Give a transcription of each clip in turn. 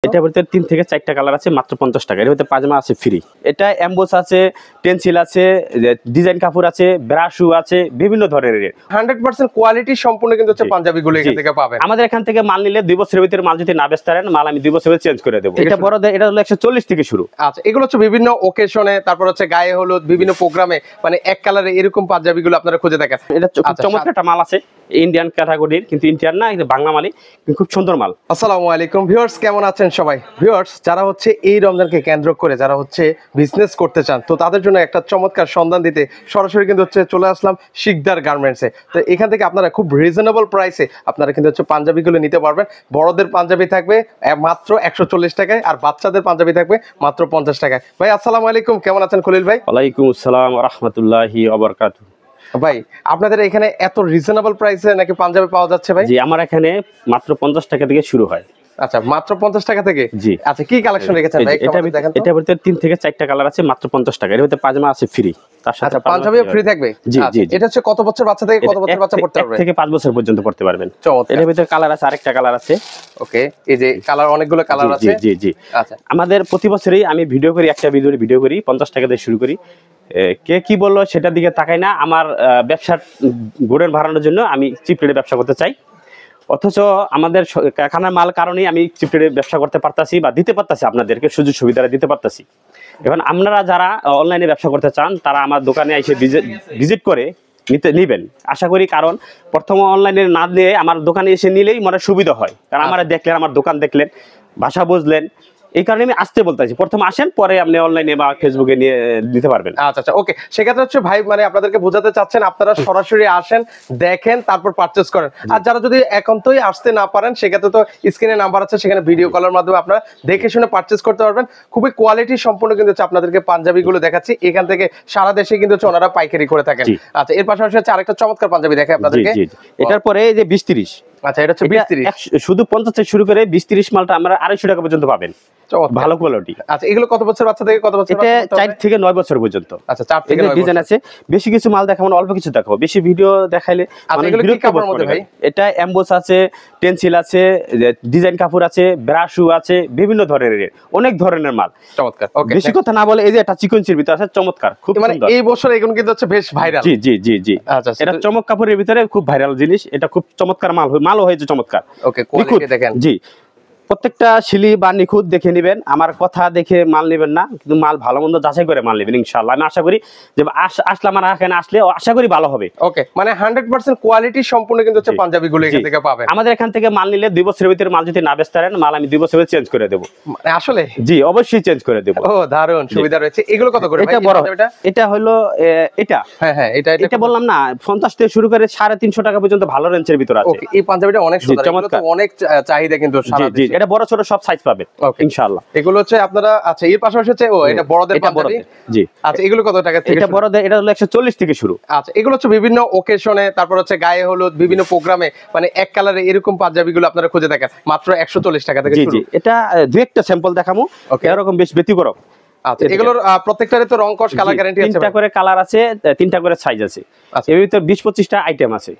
এটার ভিতরে 3 থেকে 4টা কালার আছে, মাত্র 50 টাকা। এর ভিতরে পাজামা আছে ফ্রি। এটা এমবোস আছে, টেন্সিল আছে, ডিজাইন কাপড় আছে, ব্রাশু আছে, বিভিন্ন ধরনের। 100% কোয়ালিটি সম্পূর্ণ কিন্তু হচ্ছে পাঞ্জাবিগুলো এখান থেকে পাবেন। আমাদের এখান থেকে মাল নিলে 2 বছরের ভিতরে মাল যদি না বেচতে পারেন, মাল আমি 2 বছরে চেঞ্জ করে দেব। এটা বড়দের এটা হলো 140 থেকে শুরু। আচ্ছা, এগুলো হচ্ছে বিভিন্ন ওকেশনে, তারপর হচ্ছে গায়ে হলুদ, বিভিন্ন প্রোগ্রামে, মানে এক কালারে এরকম পাঞ্জাবিগুলো আপনারা খুঁজে দেখেন। এটা চমৎকার একটা মাল আছে, ইন্ডিয়ান ক্যাটাগরির, কিন্তু ইন্ডিয়ান না, এটা বাংলা মালই, খুব সুন্দর মাল। আসসালামু আলাইকুম ভিউয়ার্স, কেমন আছেন সবাই? ভিউয়ার্স, যারা হচ্ছে এই রমজানকে কেন্দ্র করে যারা হচ্ছে বিজনেস করতে চান, তো তাদের জন্য একটা চমৎকার সন্ধান দিতে সরাসরি কিন্তু হচ্ছে চলে আসলাম শিকদার গার্মেন্টসে। তো এখান থেকে আপনারা খুব রিজনেবল প্রাইসে আপনারা কিন্তু হচ্ছে পাঞ্জাবিগুলো নিতে পারবেন। বড়দের পাঞ্জাবি থাকবে মাত্র 140 টাকায়, আর বাচ্চাদের পাঞ্জাবি থাকবে মাত্র 50 টাকায়। ভাই আসসালামু আলাইকুম, কেমন আছেন খলিল ভাই? ওয়ালাইকুম আসসালাম ওয়া রাহমাতুল্লাহি ওয়া বারাকাতুহু। ভাই, আপনাদের এখানে এত রিজনেবল প্রাইসে নাকি পাঞ্জাবি পাওয়া যাচ্ছে ভাই? জি, আমার এখানে মাত্র 50 টাকা থেকে শুরু হয়। আচ্ছা, মাত্র 50 টাকা থেকে? জি। আচ্ছা, কি কালেকশন রেখেছেন ভাই? এটার ভিতরে 3 থেকে 4টা কালার আছে, মাত্র 50 টাকা। এর ভিতরে পাজামা আছে ফ্রি। তার সাথে পাঞ্জাবিও ফ্রি থাকবে? জি জি। এটা হচ্ছে কত বছর বাচ্চা থেকে কত বছর বাচ্চা পড়তে পারবে? 1 থেকে 5 বছর পর্যন্ত পড়তে পারবেন। চমৎকার। এর ভিতরে কালার আছে, আরেকটা কালার আছে। ওকে, এই যে কালার, অনেকগুলো কালার আছে। জি জি জি। আচ্ছা, আমাদের প্রতি বছরই আমি ভিডিও করি, একটা ভিডিও করি 50 টাকা দিয়ে শুরু করি। কে কি বললো সেটার দিকে তাকাই না। আমার ব্যবসার গোডাউন বাড়ানোর জন্য আমি চিপ রেটে ব্যবসা করতে চাই। অথচ আমাদের কারখানার মাল কারণেই আমি চিপ রেটে ব্যবসা করতে পারতাছি বা দিতে পারতাছি, আপনাদেরকে সুযোগ সুবিধাটা দিতে পারতাছি। এখন আপনারা যারা অনলাইনে ব্যবসা করতে চান, তারা আমার দোকানে এসে ভিজিট করে নিবেন আশা করি। কারণ প্রথমে অনলাইনে না দিয়ে আমার দোকানে এসে নিলেই মনে সুবিধা হয়। কারণ আমার দেখলেন, আমার দোকান দেখলেন, ভাষা বুঝলেন, এই কারণে আমি আসতে বলতেছি। প্রথম আসেন, পরে আপনি অনলাইনে বা ফেসবুকে নিয়ে নিতে পারবেন। আচ্ছা আচ্ছা, ওকে। সেক্ষেত্রে হচ্ছে ভাই, মানে আপনাদেরকে বোঝাতে চাচ্ছেন আপনারা সরাসরি আসেন, দেখেন, তারপর পারচেজ করেন। আর যারা যদি একান্তই আসতে না পারেন, সেক্ষেত্রে তো স্ক্রিনে নাম্বার আছে, সেখানে ভিডিও কলের মাধ্যমে আপনারা দেখে শুনে পারচেজ করতে পারবেন। খুবই কোয়ালিটি সম্পূর্ণ কিন্তু হচ্ছে আপনাদেরকে পাঞ্জাবিগুলো দেখাচ্ছি। এখান থেকে সারা দেশে কিন্তু হচ্ছে ওনারা পাইকারি করে থাকেন। আচ্ছা, এর পাশাপাশি হচ্ছে আরেকটা চমৎকার পাঞ্জাবি দেখাই আপনাদেরকে। এটার পরে এই যে 20-30। আচ্ছা, এটা হচ্ছে 20-30 শুধু 50 থেকে শুরু করে 20-30 মালটা আমরা 250 টাকা পর্যন্ত পাবেন। ভালো কোয়ালিটি। আচ্ছা, এগুলো কত বছর বাচ্চা থেকে কত বছর? এটা 4 থেকে 9 বছর পর্যন্ত। আচ্ছা, 4 থেকে 9 ডিজাইন আছে। বেশি কিছু মাল দেখাবো না, অল্প কিছু দেখাবো। বেশি ভিডিও দেখাইলে ভাই। এটা এমবোস আছে, টেন্সিল আছে, ডিজাইন কাপড় আছে, ব্রাশু আছে, বিভিন্ন ধরনের, অনেক ধরনের মাল। চমৎকার। ওকে, বেশি কথা না বলে, এই যে একটা চিকনচির ভিতরে আছে, চমৎকার, খুব মানে সুন্দর। এই বছর এগুলো কিন্তু হচ্ছে বেশ ভাইরাল। জি জি জি জি। আচ্ছা, এটা চমক কাপড়ের ভিতরে খুব ভাইরাল জিনিস। এটা খুব চমৎকার মালও হয়েছে চমৎকার। ওকে, কোয়ালিটি দেখেন। জি, প্রত্যেকটা শিলি বা নিখুঁত দেখে নেবেন। আমার কথা দেখে মাল নেবেন না, কিন্তু মাল ভালো মন্দ যাচাই করে মাল নেবেন ইনশাআল্লাহ। আমি আশা করি যে আসলে আমার এখানে আসলে আশা করি ভালো হবে। ওকে, মানে 100% কোয়ালিটি সম্পূর্ণ কিন্তু হচ্ছে পাঞ্জাবিগুলো এখান থেকে পাবেন। আমাদের এখান থেকে মাল নিলে 2 বছরের ভিতরে মাল যদি না বেচতে পারেন, মাল আমি 2 বছরে চেঞ্জ করে দেব। মানে আসলে? জি, অবশ্যই চেঞ্জ করে দেব। ও, দারুণ সুবিধা রয়েছে। এগুলো কত করে ভাই? এটা হলো এটা। হ্যাঁ হ্যাঁ, এটা বললাম না, 50 থেকে শুরু করে 350 টাকা পর্যন্ত ভালো রেঞ্জের ভিতর আছে। ওকে, এই পাঞ্জাবিটা অনেক সুন্দর, চমৎকার, অনেক চাহিদা কিন্তু সারা দেশে। জি, এটা বড় ছোট সব সাইজ পাবেন ইনশাআল্লাহ। এগুলো হচ্ছে আপনারা, আচ্ছা, এর পাশাপাশি হচ্ছে এটা বড়দের পাঞ্জাবি। জি। আচ্ছা, এগুলো কত টাকা থেকে? এটা বড়দের, এটা হলো 140 থেকে শুরু। আচ্ছা, এগুলো হচ্ছে বিভিন্ন ওকেশনে, তারপর হচ্ছে গায়ে হলুদ, বিভিন্ন প্রোগ্রামে, মানে এক কালারে এরকম পাঞ্জাবিগুলো আপনারা খুঁজে দেখেন মাত্র 140 টাকা থেকে শুরু। জি জি। এটা দুই একটা স্যাম্পল দেখামু, এরকম বেশ ব্যতিক্রম। আচ্ছা, এগুলোর প্রত্যেকটারই তো রং কস কালার গ্যারান্টি আছে? 3টা করে কালার আছে, 3টা করে সাইজ আছে। এর ভিতরে 20-25টা আইটেম আছে,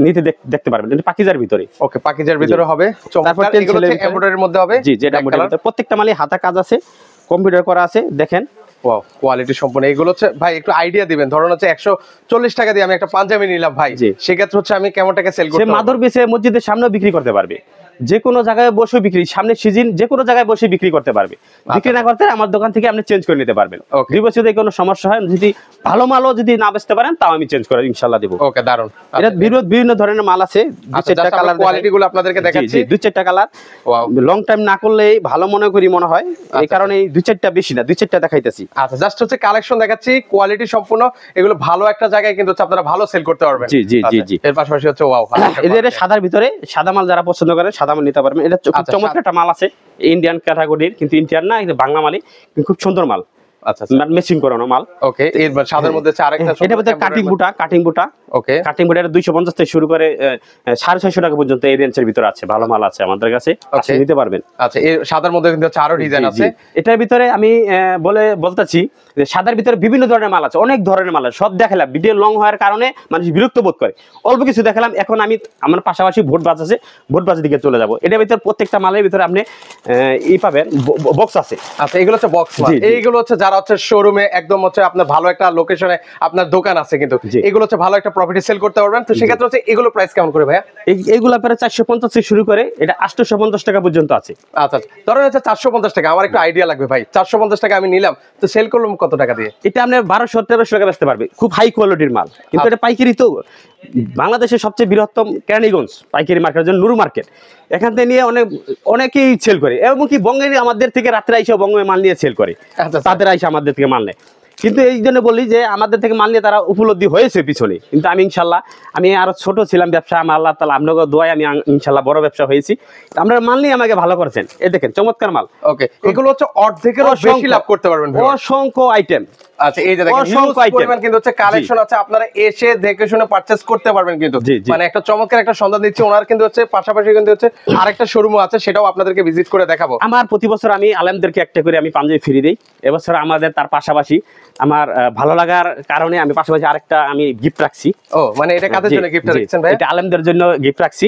নিতে দেখতে পারবেন। এটা পাকিজার ভিতরে। ওকে, পাকিজার ভিতরে হবে। তারপর এগুলো হচ্ছে এমব্রয়ডারির মধ্যে হবে। জি, যেটা এমব্রয়ডারি। প্রত্যেকটা মালই হাতা কাজ আছে, কম্পিউটার করা আছে, দেখেন। ওয়াও, কোয়ালিটি সম্পূর্ণ। এগুলো হচ্ছে ভাই একটু আইডিয়া দিবেন, ধরুন হচ্ছে 140 টাকা দিয়ে আমি একটা পাঞ্জাবি নিলাম ভাই, সেক্ষেত্রে হচ্ছে আমি কেমন টাকা সেল করতে পারবো? সে মাদর বেচে মসজিদের সামনেও বিক্রি করতে পারবে, যে কোনো জায়গায় বসে বিক্রি, সামনে সিজন যে কোনো জায়গায় বসে বিক্রি করতে পারবে। বিক্রি না করতে আমার দোকান থেকে আপনি চেঞ্জ করে নিতে পারবেন। 2 বছর যদি কোনো সমস্যা হয়, যদি ভালো মালও যদি না বেচতে পারেন, তাও আমি চেঞ্জ করে ইনশাআল্লাহ দেব। ওকে, দারুন। এটা বিভিন্ন ধরনের মাল আছে। 2-4টা কালার, কোয়ালিটি গুলো আপনাদেরকে দেখাচ্ছি। 2-4টা কালার। ওয়াও, লং টাইম না করলেই ভালো মনে হয়। এই কারণে 2-4টা বেশি না, 2-4টা দেখাইতেছি। আচ্ছা, জাস্ট হচ্ছে কালেকশন দেখাচ্ছি, কোয়ালিটি সম্পূর্ণ। এগুলো ভালো একটা জায়গায় কিন্তু আপনারা ভালো সেল করতে পারবেন। জি জি জি জি। এর পাশাপাশি হচ্ছে ওয়াও, এদের সাদার ভিতরে, সাদা মাল যারা পছন্দ করে সাদা মাল নিতে পারবেন। এটা চমৎকার একটা মাল আছে, ইন্ডিয়ান ক্যাটাগরির, কিন্তু ইন্ডিয়ান না, এটা বাংলা মালই, খুব সুন্দর মাল। আচ্ছা মেশিন করানো মাল। ওকে, এর সাদার মধ্যে হচ্ছে আরেকটা এটা মধ্যে কাটিং বুটা ওকে, কাটিং বুটা 250 থেকে শুরু করে 650 টাকা পর্যন্ত এই রেঞ্জের ভিতরে আছে, ভালো মাল আছে আমাদের কাছে, আপনি নিতে পারবেন। আচ্ছা, এই সাদার মধ্যে কিন্তু হচ্ছে আরো ডিজাইন আছে। এটার ভিতরে আমি বলতেছি যে সাদার ভিতরে বিভিন্ন ধরনের মাল আছে, অনেক ধরনের মাল আছে, সব দেখালাম ভিডিও লং হওয়ার কারণে মানুষ বিরক্ত বোধ করে, অল্প কিছু দেখালাম। এখন আমি আমার পাশাপাশি ভোট বাজ আছে, ভোট বাজের দিকে চলে যাবো। এটার ভিতরে প্রত্যেকটা মালের ভিতরে আপনি পাবেন বক্স আছে। আচ্ছা, এগুলো হচ্ছে বক্স মাল। এইগুলো হচ্ছে যারা হচ্ছে শোরুমে একদম হচ্ছে আপনার ভালো একটা লোকেশনে আপনার দোকান আছে, কিন্তু এগুলো হচ্ছে ভালো একটা প্রফিটে সেল করতে পারবেন। তো সেক্ষেত্রে হচ্ছে এগুলো প্রাইস কেমন করে ভাইয়া? এইগুলো প্রায় 450 থেকে শুরু করে এটা 850 টাকা পর্যন্ত আছে। আচ্ছা, ধরেন হচ্ছে 450 টাকা, আমার একটু আইডিয়া লাগবে ভাই, 450 টাকা আমি নিলাম, তো সেল করলাম কত টাকা দিয়ে? এটা আপনি 1200-1300 টাকা বেচতে পারবে, খুব হাই কোয়ালিটির মাল। কিন্তু এটা পাইকারি, তো বাংলাদেশের সবচেয়ে বৃহত্তম কেরানীগঞ্জ পাইকারি মার্কেট জন্য নুরু মার্কেট, এখান থেকে নিয়ে অনেকেই সেল করে, এমনকি বঙ্গের আমাদের থেকে রাত্রে আইসা বঙ্গে মাল নিয়ে সেল করে, তাদের আইসা আমাদের থেকে মাল নেয়। কিন্তু এই জন্য বলি যে আমাদের থেকে মাল নিয়ে তারা উপলব্ধি হয়েছে পিছনে, কিন্তু আমি ইনশাল্লাহ, আমি আরো ছোট ছিলাম ব্যবসা, আমার আল্লাহ তাআলা আপনাকে দোয়ায় আমি ইনশাল্লাহ বড় ব্যবসা হয়েছি। আমরা মাল নিয়ে আমাকে ভালো করেছেন, এই দেখেন চমৎকার মাল। ওকে, এগুলো হচ্ছে অর্ধেকেরও বেশি লাভ করতে পারবেন, অসংখ্য আইটেম। আচ্ছা, এই যে দেখেন হিউজ পরিমাণ কিন্তু হচ্ছে কালেকশন আছে, আপনারা এসে দেখে শুনে পারচেজ করতে পারবেন। কিন্তু মানে একটা চমৎকার একটা সন্ধান দিচ্ছি, ওনার কিন্তু হচ্ছে পাশাপাশি কিন্তু হচ্ছে আরেকটা শোরুমও আছে, সেটাও আপনাদেরকে ভিজিট করে দেখাবো। আমার প্রতি বছর আমি আলেমদেরকে একটা করে আমি পাঞ্জাবি ফ্রি দেই। এবছর আমাদের তার পাশাপাশি আমার ভালো লাগার কারণে আমি পাশাপাশি আরেকটা আমি গিফট রাখছি। ও, মানে এটা কাদের জন্য গিফট রাখছেন ভাই? এটা আলেমদের জন্য গিফট রাখছি।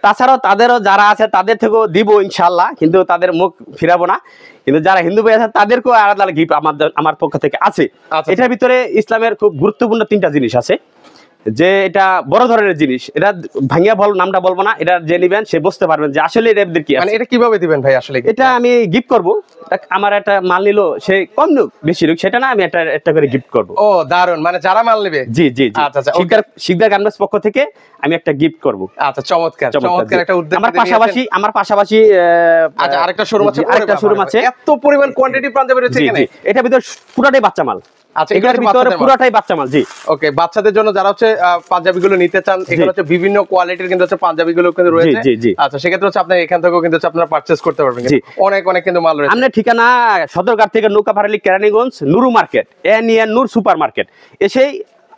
তাছাড়াও তাদেরও যারা আছে তাদের থেকেও দিব ইনশাআল্লাহ, কিন্তু তাদের মুখ ফিরাবো না। কিন্তু যারা হিন্দু ভাই আছে তাদেরকেও আলাদা গিফট আমার পক্ষ থেকে আছে। এটার ভিতরে ইসলামের খুব গুরুত্বপূর্ণ 3টা জিনিস আছে, যে এটা বড় ধরনের জিনিস, এটা ভাঙিয়া নামটা বলবো না, এটা যে নিবেন সে বুঝতে পারবেন যে আসলে এদের কি আছে। মানে এটা কিভাবে দিবেন ভাই? আসলে এটা আমি গিফট করব, আমার একটা মাল নিলো, সে কম নুক বেশি নুক, সেটা না, আমি একটা করে গিফট করব। ও দারুন, মানে যারা মাল নেবে। জি। আচ্ছা, শিকদার গার্মেন্টস পক্ষ থেকে আমি একটা গিফট করব। আচ্ছা, চমৎকার একটা উদ্যোগ। আমার পাশাপাশি আচ্ছা, আরেকটা শোরুম আছে, এত পরিমাণ কোয়ান্টিটি পাঞ্জাবি রয়েছে এখানে। এটা ভিতর পুরাটাই বাচ্চা মাল। আচ্ছা, এগুলোর ভিতরে পুরাটাই বাচ্চা মাল। জি, ওকে, বাচ্চাদের জন্য যারা হচ্ছে পাঞ্জাবিগুলো নিতে চান, এগুলো হচ্ছে বিভিন্ন কোয়ালিটির কিন্তু হচ্ছে পাঞ্জাবিগুলো কিন্তু রয়েছে। জি। আচ্ছা, সেক্ষেত্রে হচ্ছে আপনার এখান থেকেও কিন্তু হচ্ছে আপনারা পারচেজ করতে পারবেন। অনেক কিন্তু মাল রয়েছে। আমাদের ঠিকানা সদরঘাট থেকে নৌকাপাড়ালি কেরানীগঞ্জ নুরু মার্কেট, নূর সুপার মার্কেট। এসেই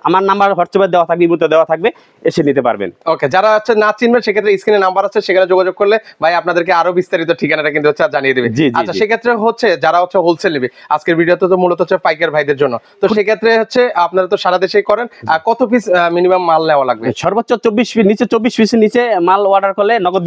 আমার নাম্বার হোয়াটসঅ্যাপে দেওয়া থাকবে, ইমোতে দেওয়া থাকবে, এসে নিতে পারবেন। ওকে, যারা হচ্ছে না চিনবেন সেক্ষেত্রে স্ক্রিনে নাম্বার আছে, সেখানে যোগাযোগ করলে ভাই আপনাদেরকে আরো বিস্তারিত ঠিকানাটা কিন্তু হচ্ছে জানিয়ে দেবে। আচ্ছা, সেক্ষেত্রে হচ্ছে যারা হচ্ছে হোলসেল নেবে, আজকের ভিডিওতে তো মূলত হচ্ছে পাইকার ভাইদের জন্য, তো সেক্ষেত্রে হচ্ছে আপনারা তো সারা দেশেই করেন, কত পিস মিনিমাম মাল নেওয়া লাগবে? সর্বোচ্চ 24 পিস, নিচে 24 পিসের নিচে মাল অর্ডার করলে নগদ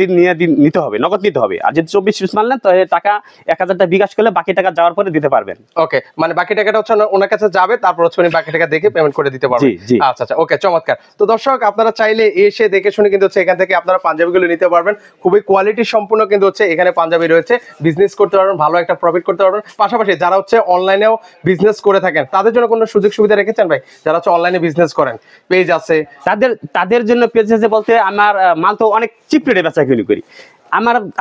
নিতে হবে, নগদ নিতে হবে। আর যদি 24 পিস মাল নেন তাহলে টাকা 1000 টাকা বিকাশ করলে বাকি টাকা যাওয়ার পরে দিতে পারবেন। ওকে, মানে বাকি টাকাটা হচ্ছে ওনার কাছে যাবে, তারপর হচ্ছে উনি বাকি টাকা দেখে পেমেন্ট করে দিতে পারবেন। আচ্ছা, ওকে, চমৎকার। তো দর্শক, আপনারা চাইলে এসে দেখে শুনে কিন্তু হচ্ছে এখান থেকে আপনারা পাঞ্জাবিগুলো নিতে পারবেন। খুবই কোয়ালিটি সম্পূর্ণ কিন্তু হচ্ছে এখানে পাঞ্জাবি রয়েছে, বিজনেস করতে পারবেন, ভালো একটা প্রফিট করতে পারবেন। পাশাপাশি যারা হচ্ছে অনলাইনেও বিজনেস করে থাকেন তাদের জন্য কোনো সুযোগ সুবিধা রেখেছেন ভাই? যারা হচ্ছে অনলাইনে বিজনেস করেন, পেজ আছে তাদের জন্য পেজ আছে বলতে, আমার মাল তো অনেক চিপ রেটে বেচা কিনি করি।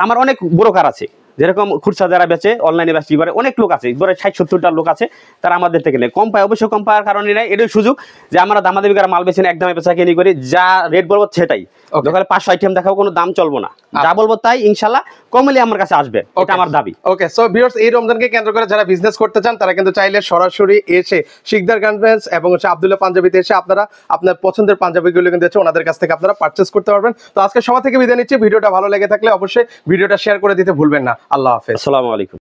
আমার অনেক ব্রোকার আছে, যেরকম খুচরা যারা বেচে অনলাইনে বেচি করে, অনেক লোক আছে, ধরে 60-70টা লোক আছে, তারা আমাদের থেকে নেয়, কম পায়। অবশ্যই কম পাওয়ার কারণে নেয়, এটাই সুযোগ যে আমরা দামাদামি করে মাল বেছে একদমই বেচা কিনি করি, যা রেট বলবো সেটাই। দোকানে 500 আইটেম দেখাবো, কোনো দাম চলবো না, যা বলবো তাই ইনশাল্লাহ কমলে আমার কাছে আসবে, এটা আমার দাবি। ওকে, সো ভিউয়ার্স, এই রমজানকে কেন্দ্র করে যারা বিজনেস করতে চান তারা কিন্তু চাইলে সরাসরি এসে শিকদার গার্মেন্টস এবং হচ্ছে আব্দুল্লাহ পাঞ্জাবিতে এসে আপনারা আপনার পছন্দের পাঞ্জাবিগুলো কিন্তু হচ্ছে ওনাদের কাছ থেকে আপনারা পারচেজ করতে পারবেন। তো আজকে সবার থেকে বিদায় নিচ্ছি। ভিডিওটা ভালো লেগে থাকলে অবশ্যই ভিডিওটা শেয়ার করে দিতে ভুলবেন না। আল্লাহ হাফেজ। আসসালামু আলাইকুম।